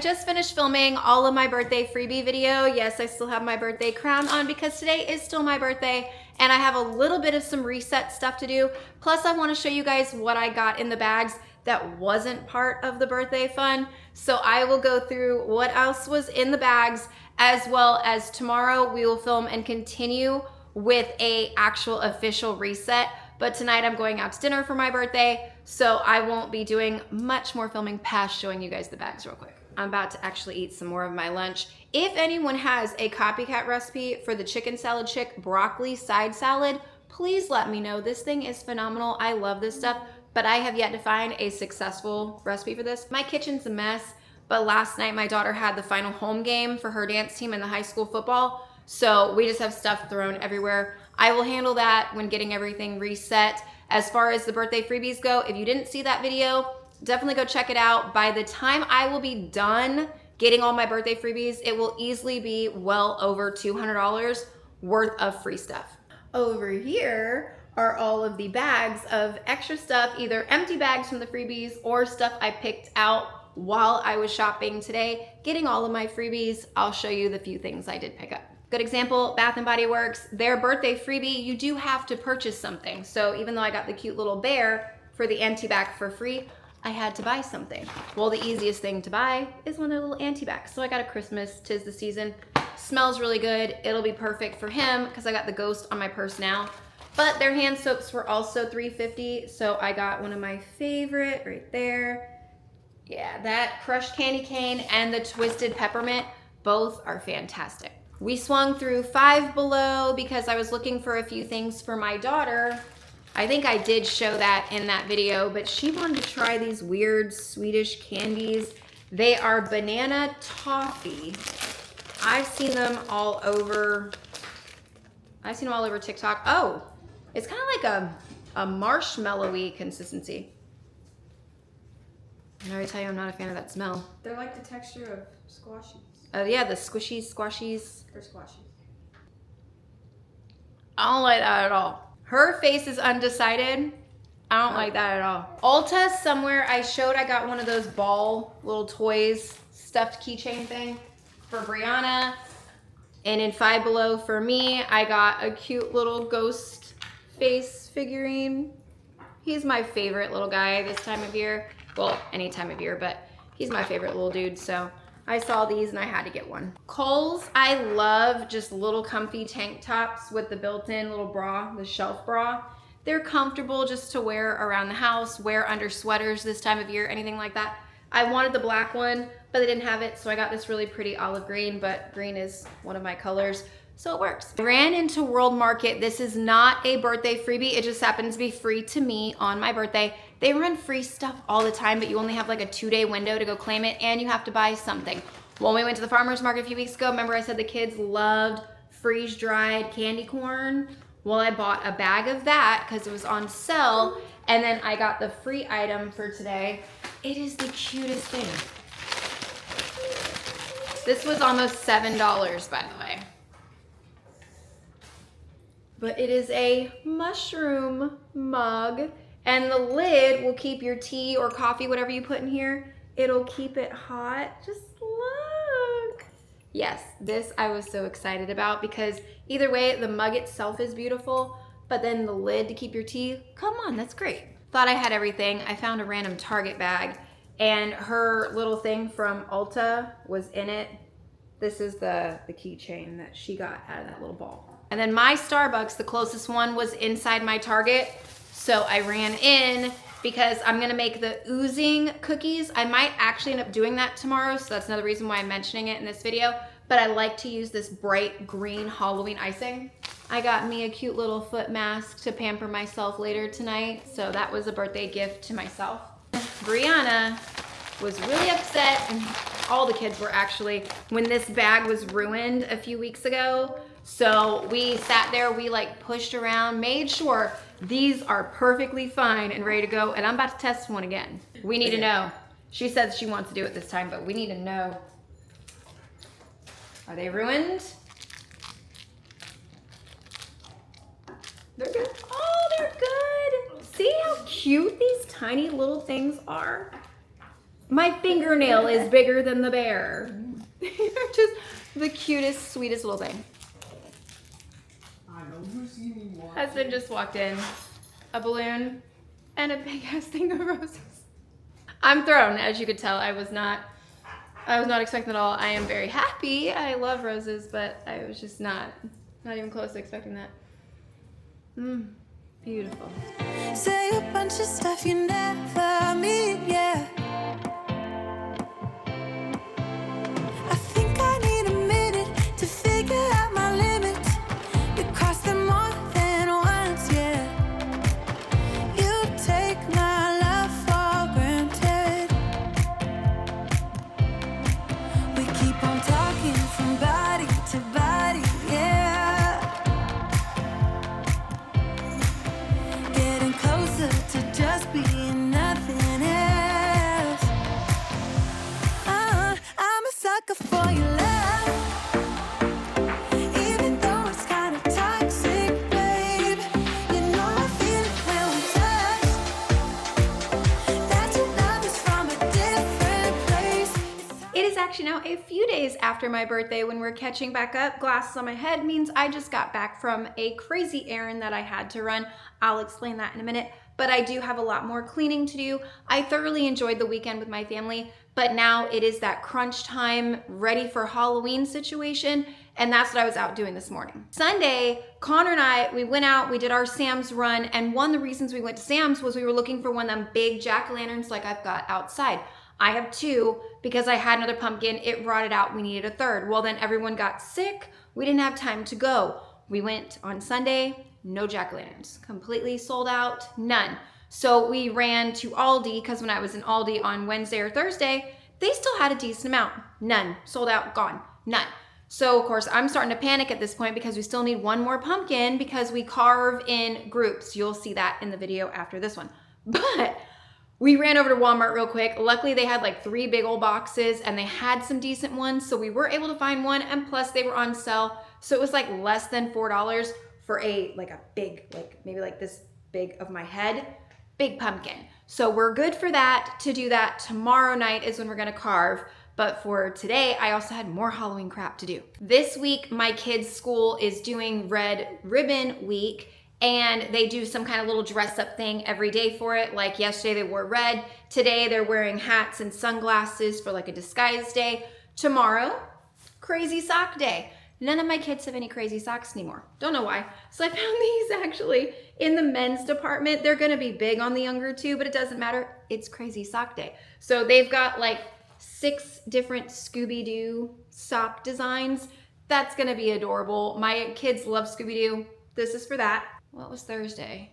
just finished filming all of my birthday freebie video. Yes, I still have my birthday crown on because today is still my birthday and I have a little bit of some reset stuff to do. Plus I want to show you guys what I got in the bags that wasn't part of the birthday fun. So I will go through what else was in the bags, as well as tomorrow we will film and continue with a actual official reset. But tonight I'm going out to dinner for my birthday, so I won't be doing much more filming past showing you guys the bags real quick. I'm about to actually eat some more of my lunch. If anyone has a copycat recipe for the chicken salad chick broccoli side salad, please let me know. This thing is phenomenal. I love this stuff, but I have yet to find a successful recipe for this. My kitchen's a mess, but last night my daughter had the final home game for her dance team in the high school football, so we just have stuff thrown everywhere. I will handle that when getting everything reset. As far as the birthday freebies go, if you didn't see that video, definitely go check it out. By the time I will be done getting all my birthday freebies, it will easily be well over $200 worth of free stuff. Over here are all of the bags of extra stuff, either empty bags from the freebies or stuff I picked out while I was shopping today, getting all of my freebies. I'll show you the few things I did pick up. Good example, Bath & Body Works, their birthday freebie, you do have to purchase something. So even though I got the cute little bear for the anti-bac for free, I had to buy something. Well, the easiest thing to buy is one of the little anti-bacs. So I got a Christmas, 'tis the season. Smells really good. It'll be perfect for him because I got the ghost on my purse now. But their hand soaps were also $3.50. So I got one of my favorite right there. Yeah, that crushed candy cane and the twisted peppermint, both are fantastic. We swung through Five Below because I was looking for a few things for my daughter. I think I did show that in that video, but she wanted to try these weird Swedish candies. They are banana toffee. I've seen them all over TikTok. Oh, it's kind of like a marshmallowy consistency. I already tell you I'm not a fan of that smell. They're like the texture of squashies. Oh yeah, the squishies, squashies. Or squashies. I don't like that at all. Her face is undecided. I don't like that at all. Ulta somewhere, I got one of those ball little toys, stuffed keychain thing for Brianna. And in Five Below for me, I got a cute little ghost face figurine. He's my favorite little guy this time of year. Well, any time of year, but he's my favorite little dude, so I saw these and I had to get one. Kohl's, I love just little comfy tank tops with the built-in little bra, the shelf bra. They're comfortable just to wear around the house, wear under sweaters this time of year, anything like that. I wanted the black one, but they didn't have it, so I got this really pretty olive green, but green is one of my colors, so it works. I ran into World Market. This is not a birthday freebie. It just happens to be free to me on my birthday. They run free stuff all the time, but you only have like a 2-day window to go claim it, and you have to buy something. When we went to the farmer's market a few weeks ago, remember I said the kids loved freeze-dried candy corn? Well, I bought a bag of that because it was on sale, and then I got the free item for today. It is the cutest thing. This was almost $7, by the way. But it is a mushroom mug, and the lid will keep your tea or coffee, whatever you put in here, it'll keep it hot. Just look. Yes, this I was so excited about because either way, the mug itself is beautiful, but then the lid to keep your tea, come on, that's great. Thought I had everything. I found a random Target bag, and her little thing from Ulta was in it. This is the keychain that she got out of that little ball. And then my Starbucks, the closest one, was inside my Target. So I ran in because I'm gonna make the oozing cookies. I might actually end up doing that tomorrow, so that's another reason why I'm mentioning it in this video. But I like to use this bright green Halloween icing. I got me a cute little foot mask to pamper myself later tonight. So that was a birthday gift to myself. Brianna was really upset, and all the kids were actually, when this bag was ruined a few weeks ago. So we sat there, we like pushed around, made sure these are perfectly fine and ready to go, and I'm about to test one again. We need to know. She says she wants to do it this time, but we need to know. Are they ruined? They're good. Oh, they're good. See how cute these tiny little things are? My fingernail is bigger than the bear. You're just the cutest, sweetest little thing. I know who's seen me walk. Husband just walked in. A balloon and a big ass thing of roses. I'm thrown, as you could tell. I was not expecting at all. I am very happy. I love roses, but I was just not even close to expecting that. Beautiful. Say a bunch of stuff you never mean, yeah. I think I need a minute to figure out my limits. You cross them more than once, yeah. You take my love for granted. We keep on talking from body to body, yeah. Getting closer to just being nothing else. I'm a sucker for your love, even though it's kind of toxic, babe. You know I feel it when we touch. That your love is from a different place. It is actually now a few days after my birthday when we're catching back up. Glasses on my head means I just got back from a crazy errand that I had to run. I'll explain that in a minute, but I do have a lot more cleaning to do. I thoroughly enjoyed the weekend with my family, but now it is that crunch time, ready for Halloween situation, and that's what I was out doing this morning. Sunday, Connor and I, we went out, we did our Sam's run, and one of the reasons we went to Sam's was we were looking for one of them big jack-o'-lanterns like I've got outside. I have two because I had another pumpkin, it rotted out, we needed a third. Well, then everyone got sick, we didn't have time to go. We went on Sunday, no jack-o'-lanterns, completely sold out, none. So we ran to Aldi, because when I was in Aldi on Wednesday or Thursday, they still had a decent amount, none, sold out, gone, none. So of course I'm starting to panic at this point because we still need one more pumpkin because we carve in groups. You'll see that in the video after this one. But we ran over to Walmart real quick. Luckily they had like 3 big old boxes and they had some decent ones. So we were able to find one, and plus they were on sale. So it was like less than $4 for a big, maybe like this big of my head, big pumpkin. So we're good for that. To do that tomorrow night is when we're gonna carve. But for today, I also had more Halloween crap to do. This week, my kids' school is doing Red Ribbon Week, and they do some kind of little dress up thing every day for it. Like yesterday they wore red. Today they're wearing hats and sunglasses for like a disguise day. Tomorrow, crazy sock day. None of my kids have any crazy socks anymore. Don't know why. So I found these actually in the men's department. They're gonna be big on the younger too, but it doesn't matter. It's crazy sock day. So they've got like 6 different Scooby-Doo sock designs. That's gonna be adorable. My kids love Scooby-Doo. This is for that. What was Thursday?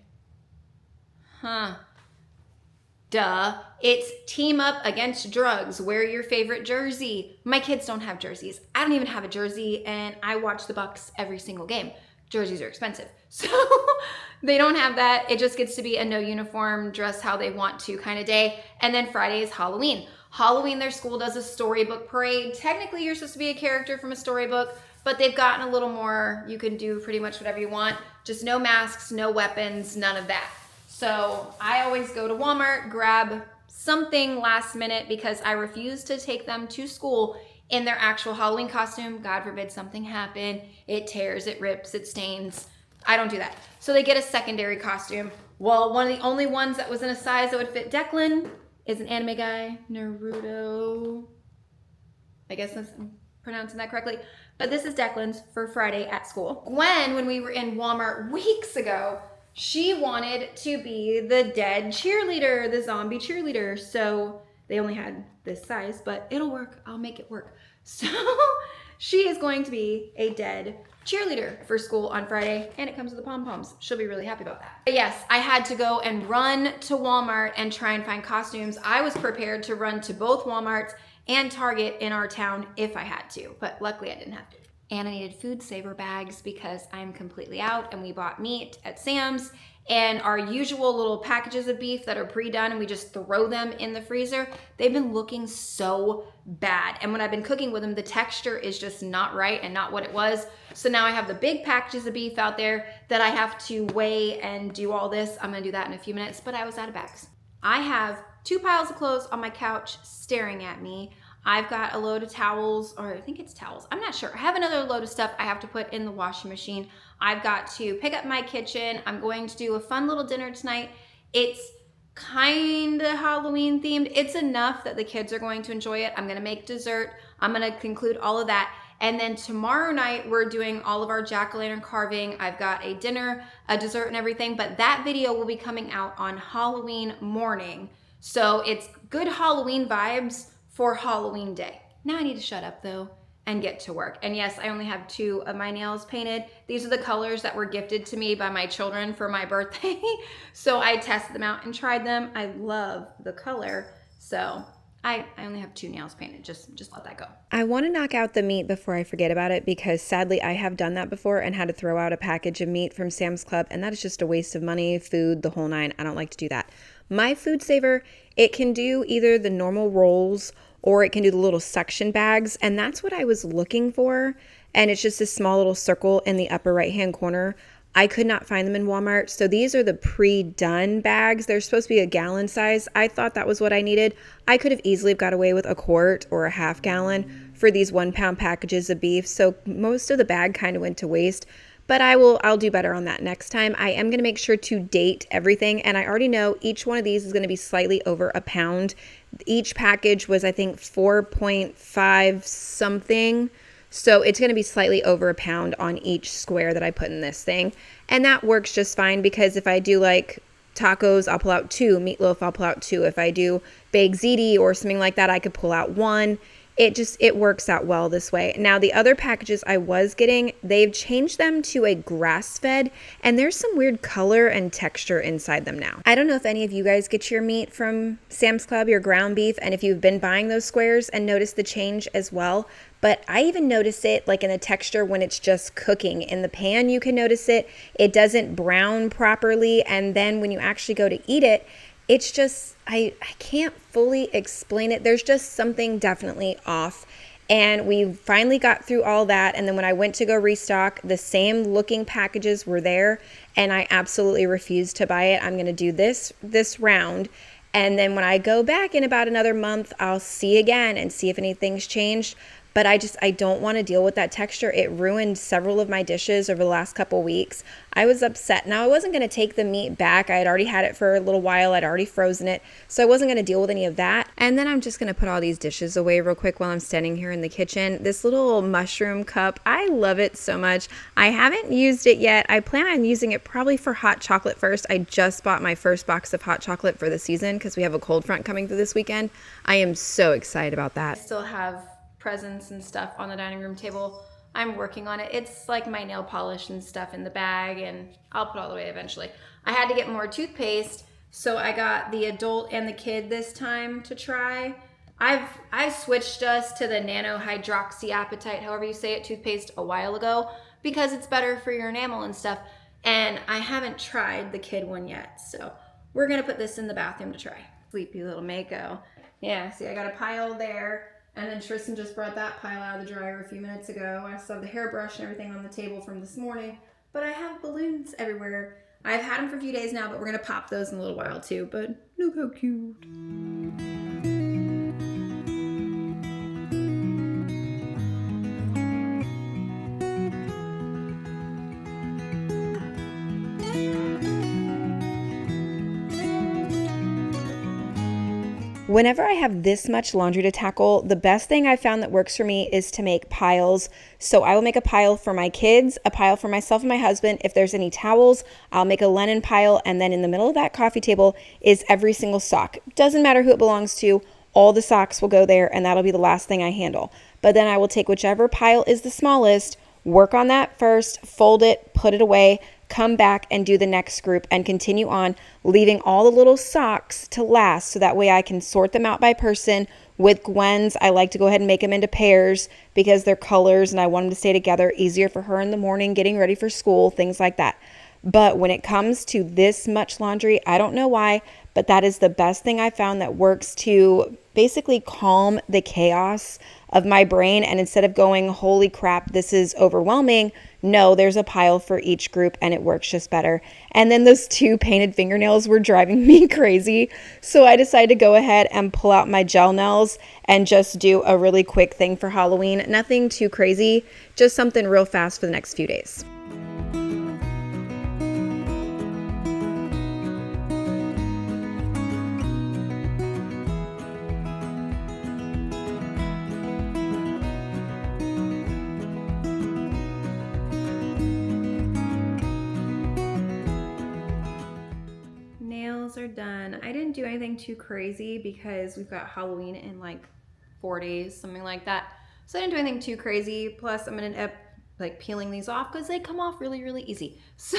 Duh. It's team up against drugs. Wear your favorite jersey. My kids don't have jerseys. I don't even have a jersey, and I watch the Bucks every single game. Jerseys are expensive. So they don't have that. It just gets to be a no uniform, dress how they want to kind of day. And then Friday is Halloween. Halloween, their school does a storybook parade. Technically, you're supposed to be a character from a storybook, but they've gotten a little more, you can do pretty much whatever you want. Just no masks, no weapons, none of that. So I always go to Walmart, grab something last minute because I refuse to take them to school in their actual Halloween costume. God forbid something happen. It tears, it rips, it stains. I don't do that. So they get a secondary costume. Well, one of the only ones that was in a size that would fit Declan is an anime guy, Naruto. I guess I'm pronouncing that correctly. But this is Declan's for Friday at school. Gwen, when we were in Walmart weeks ago, she wanted to be the dead cheerleader, the zombie cheerleader. So they only had this size, but it'll work. I'll make it work. So she is going to be a dead cheerleader for school on Friday, and it comes with the pom-poms. She'll be really happy about that. But yes, I had to go and run to Walmart and try and find costumes. I was prepared to run to both Walmarts and Target in our town if I had to, but luckily I didn't have to. And I needed food saver bags because I'm completely out, and we bought meat at Sam's and our usual little packages of beef that are pre-done and we just throw them in the freezer. They've been looking so bad. And when I've been cooking with them, the texture is just not right and not what it was. So now I have the big packages of beef out there that I have to weigh and do all this. I'm gonna do that in a few minutes, but I was out of bags. I have 2 piles of clothes on my couch staring at me. I've got a load of towels, or I think it's towels. I'm not sure. I have another load of stuff I have to put in the washing machine. I've got to pick up my kitchen. I'm going to do a fun little dinner tonight. It's kind of Halloween themed. It's enough that the kids are going to enjoy it. I'm going to make dessert. I'm going to conclude all of that. And then tomorrow night, we're doing all of our jack-o'-lantern carving. I've got a dinner, a dessert, and everything. But that video will be coming out on Halloween morning. So it's good Halloween vibes for Halloween day. Now I need to shut up though and get to work. And yes, I only have 2 of my nails painted. These are the colors that were gifted to me by my children for my birthday. So I tested them out and tried them. I love the color. So I only have 2 nails painted. Just let that go. I want to knock out the meat before I forget about it, because sadly I have done that before and had to throw out a package of meat from Sam's Club, and that is just a waste of money, food, the whole nine. I don't like to do that. My food saver, it can do either the normal rolls or it can do the little suction bags, and that's what I was looking for. And it's just a small little circle in the upper right hand corner. I could not find them in Walmart. So these are the pre-done bags. They're supposed to be a gallon size. I thought that was what I needed. I could have easily got away with a quart or a half gallon for these 1 pound packages of beef. So most of the bag kind of went to waste, but I'll do better on that next time. I am going to make sure to date everything. And I already know each one of these is going to be slightly over a pound. Each package was, I think, 4.5 something. So it's going to be slightly over a pound on each square that I put in this thing. And that works just fine, because if I do like tacos, I'll pull out 2. Meatloaf, I'll pull out 2. If I do baked ziti or something like that, I could pull out 1. It works out well this way. Now, the other packages I was getting, they've changed them to a grass-fed, and there's some weird color and texture inside them now. I don't know if any of you guys get your meat from Sam's Club, your ground beef, and if you've been buying those squares and noticed the change as well. But I even notice it like in the texture when it's just cooking. In the pan, you can notice it. It doesn't brown properly, and then when you actually go to eat it, it's just, I can't fully explain it. There's just something definitely off. And we finally got through all that. And then when I went to go restock, the same looking packages were there. And I absolutely refused to buy it. I'm going to do this round. And then when I go back in about another month, I'll see again and see if anything's changed. But I don't want to deal with that texture. It ruined several of my dishes over the last couple weeks. I was upset. Now, I wasn't going to take the meat back. I had already had it for a little while. I'd already frozen it. So I wasn't going to deal with any of that. And then I'm just going to put all these dishes away real quick while I'm standing here in the kitchen. This little mushroom cup, I love it so much. I haven't used it yet. I plan on using it probably for hot chocolate first. I just bought my first box of hot chocolate for the season because we have a cold front coming through this weekend. I am so excited about that. I still have presents and stuff on the dining room table. I'm working on it. It's like my nail polish and stuff in the bag, and I'll put it all the way eventually. I had to get more toothpaste, so I got the adult and the kid this time to try. I switched us to the nano hydroxyapatite, however you say it, toothpaste a while ago, because it's better for your enamel and stuff. And I haven't tried the kid one yet, so we're gonna put this in the bathroom to try. Sleepy little Mako. Yeah, see, I got a pile there. And then Tristan just brought that pile out of the dryer a few minutes ago. I still have the hairbrush and everything on the table from this morning. But I have balloons everywhere. I've had them for a few days now, but we're going to pop those in a little while too. But look how cute. Whenever I have this much laundry to tackle, the best thing I found that works for me is to make piles. So I will make a pile for my kids, a pile for myself and my husband. If there's any towels, I'll make a linen pile. And then in the middle of that coffee table is every single sock. Doesn't matter who it belongs to. All the socks will go there, and that'll be the last thing I handle. But then I will take whichever pile is the smallest, work on that first, fold it, put it away, come back and do the next group and continue on, leaving all the little socks to last so that way I can sort them out by person. With Gwen's, I like to go ahead and make them into pairs because they're colors and I want them to stay together, easier for her in the morning, getting ready for school, things like that. But when it comes to this much laundry, I don't know why, but that is the best thing I found that works to basically calm the chaos of my brain. And instead of going, holy crap, this is overwhelming, no, there's a pile for each group and it works just better. And then those 2 painted fingernails were driving me crazy. So I decided to go ahead and pull out my gel nails and just do a really quick thing for Halloween. Nothing too crazy, just something real fast for the next few days. Nails are done. I didn't do anything too crazy because we've got Halloween in like 4 days, something like that. So I didn't do anything too crazy. Plus I'm gonna end up like peeling these off because they come off really, really easy. So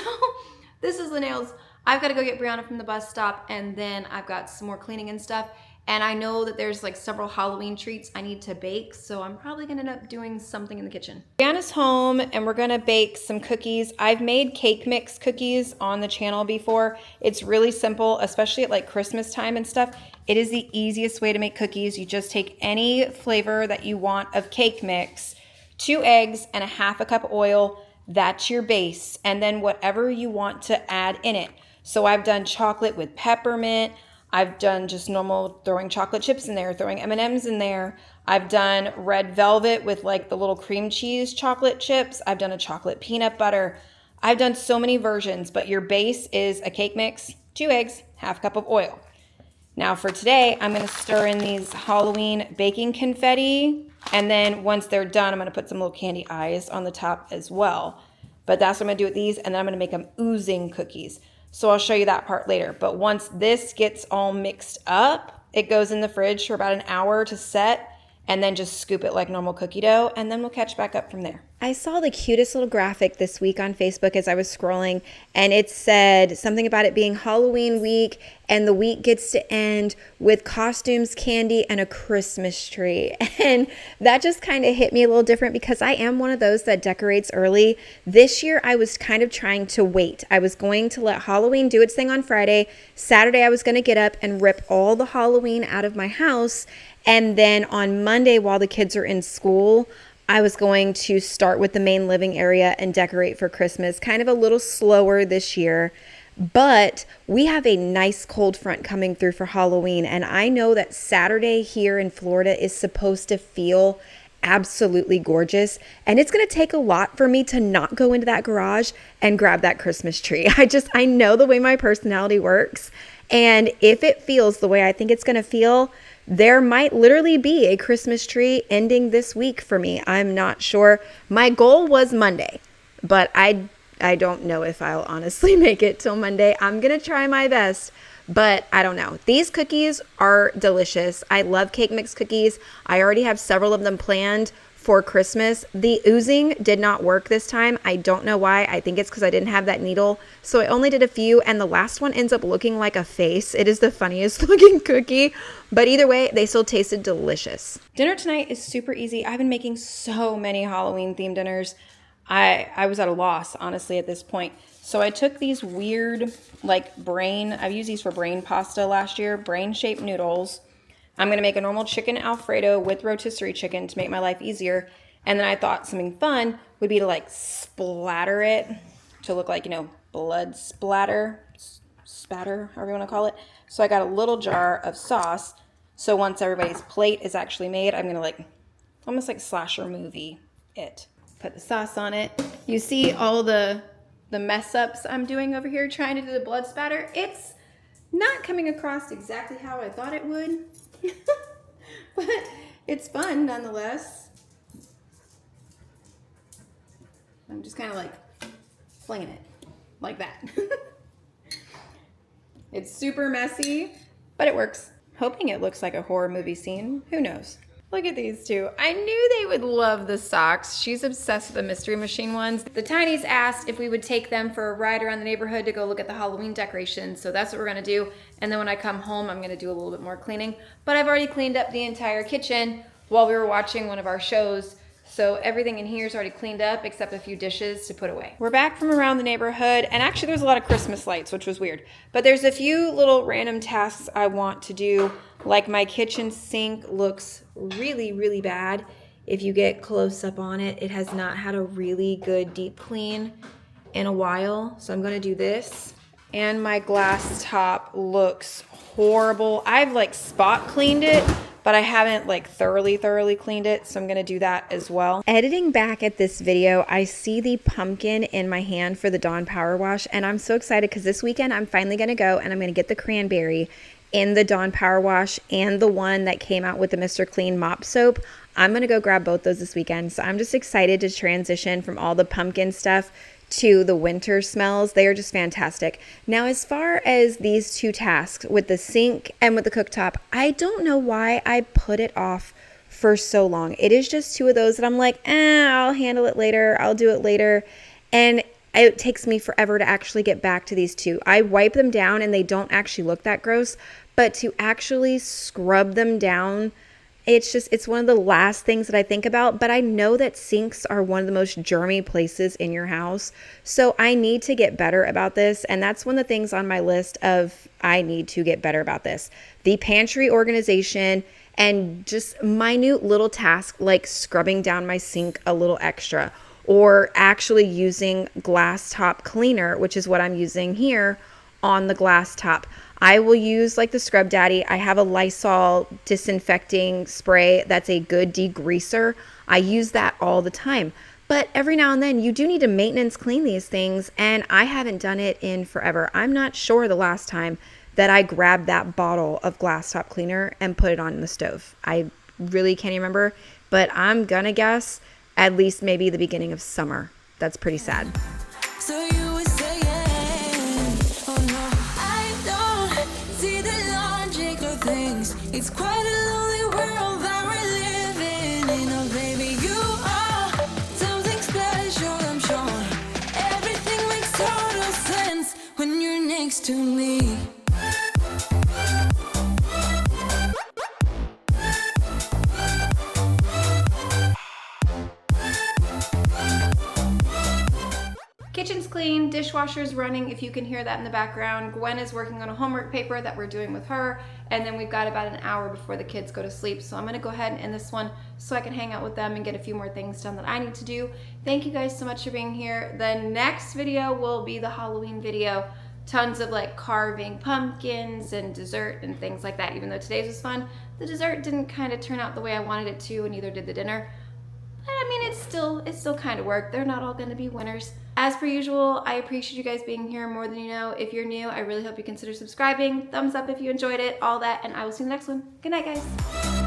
this is the nails. I've got to go get Brianna from the bus stop, and then I've got some more cleaning and stuff. And I know that there's like several Halloween treats I need to bake, so I'm probably gonna end up doing something in the kitchen. Brianna's home and we're gonna bake some cookies. I've made cake mix cookies on the channel before. It's really simple, especially at like Christmas time and stuff. It is the easiest way to make cookies. You just take any flavor that you want of cake mix, 2 eggs and a half a cup of oil. That's your base. And then whatever you want to add in it. So I've done chocolate with peppermint. I've done just normal throwing chocolate chips in there, throwing M&Ms in there. I've done red velvet with like the little cream cheese chocolate chips. I've done a chocolate peanut butter. I've done so many versions, but your base is a cake mix, 2 eggs, half cup of oil. Now for today, I'm gonna stir in these Halloween baking confetti. And then once they're done, I'm gonna put some little candy eyes on the top as well. But that's what I'm gonna do with these. And then I'm gonna make them oozing cookies. So I'll show you that part later. But once this gets all mixed up, it goes in the fridge for about an hour to set, and then just scoop it like normal cookie dough, and then we'll catch back up from there. I saw the cutest little graphic this week on Facebook as I was scrolling, and it said something about it being Halloween week, and the week gets to end with costumes, candy, and a Christmas tree. And that just kind of hit me a little different because I am one of those that decorates early. This year, I was kind of trying to wait. I was going to let Halloween do its thing on Friday. Saturday, I was going to get up and rip all the Halloween out of my house. And then on Monday, while the kids are in school, I was going to start with the main living area and decorate for Christmas. Kind of a little slower this year, but we have a nice cold front coming through for Halloween. And I know that Saturday here in Florida is supposed to feel absolutely gorgeous. And it's going to take a lot for me to not go into that garage and grab that Christmas tree. I know the way my personality works. And if it feels the way I think it's going to feel, there might literally be a Christmas tree ending this week for me. I'm not sure. My goal was Monday, but I don't know if I'll honestly make it till Monday. I'm going to try my best, but I don't know. These cookies are delicious. I love cake mix cookies. I already have several of them planned for Christmas. The oozing did not work this time. I don't know why. I think it's because I didn't have that needle. So I only did a few, and the last one ends up looking like a face. It is the funniest looking cookie, but either way, they still tasted delicious. Dinner tonight is super easy. I've been making so many Halloween themed dinners. I was at a loss, honestly, at this point. So I took these weird, like I've used these for brain pasta last year, brain-shaped noodles. I'm going to make a normal chicken Alfredo with rotisserie chicken to make my life easier. And then I thought something fun would be to like splatter it to look like, blood spatter, however you want to call it. So I got a little jar of sauce. So once everybody's plate is actually made, I'm going to like, almost like slasher movie it. Put the sauce on it. You see all the mess ups I'm doing over here trying to do the blood spatter. It's not coming across exactly how I thought it would. But it's fun nonetheless. I'm just kind of like flinging it like that. It's super messy, but it works. Hoping it looks like a horror movie scene. Who knows? Look at these two. I knew they would love the socks. She's obsessed with the Mystery Machine ones. The Tinies asked if we would take them for a ride around the neighborhood to go look at the Halloween decorations. So that's what we're gonna do. And then when I come home, I'm gonna do a little bit more cleaning. But I've already cleaned up the entire kitchen while we were watching one of our shows. So everything in here is already cleaned up except a few dishes to put away. We're back from around the neighborhood, and actually there's a lot of Christmas lights, which was weird. But there's a few little random tasks I want to do, like my kitchen sink looks really, really bad. if you get close up on it, it has not had a really good deep clean in a while. So I'm gonna do this. And my glass top looks horrible. I've like spot cleaned it, but I haven't like thoroughly cleaned it. So I'm gonna do that as well. Editing back at this video, I see the pumpkin in my hand for the Dawn Power Wash, and I'm so excited because this weekend I'm finally gonna go and I'm gonna get the cranberry in the Dawn Power Wash and the one that came out with the Mr. Clean mop soap. I'm gonna go grab both those this weekend. So I'm just excited to transition from all the pumpkin stuff to the winter smells. They are just fantastic. Now, as far as these two tasks with the sink and with the cooktop, I don't know why I put it off for so long. It is just two of those that I'm like, I'll handle it later. I'll do it later. And it takes me forever to actually get back to these two. I wipe them down and they don't actually look that gross, but to actually scrub them down, it's one of the last things that I think about. But I know that sinks are one of the most germy places in your house. So I need to get better about this. And that's one of the things on my list of I need to get better about this. The pantry organization and just minute little tasks like scrubbing down my sink a little extra, or actually using glass top cleaner, which is what I'm using here on the glass top. I will use like the Scrub Daddy. I have a Lysol disinfecting spray that's a good degreaser. I use that all the time. But every now and then you do need to maintenance clean these things, and I haven't done it in forever. I'm not sure the last time that I grabbed that bottle of glass top cleaner and put it on the stove. I really can't remember, but I'm gonna guess at least maybe the beginning of summer. That's pretty sad. So you were saying, oh no, I don't see the logic of things. It's quite a lonely world that we're living in. Oh baby, you are something special, I'm sure. Everything makes total sense when you're next to me. Kitchen's clean, dishwasher's running if you can hear that in the background. Gwen is working on a homework paper that we're doing with her, and then we've got about an hour before the kids go to sleep. So I'm gonna go ahead and end this one so I can hang out with them and get a few more things done that I need to do. Thank you guys so much for being here. The next video will be the Halloween video. Tons of like carving pumpkins and dessert and things like that. Even though today's was fun, the dessert didn't kind of turn out the way I wanted it to, and neither did the dinner. But I mean, it still kind of worked. They're not all gonna be winners. As per usual, I appreciate you guys being here more than you know. If you're new, I really hope you consider subscribing. Thumbs up if you enjoyed it, all that, and I will see you in the next one. Good night, guys.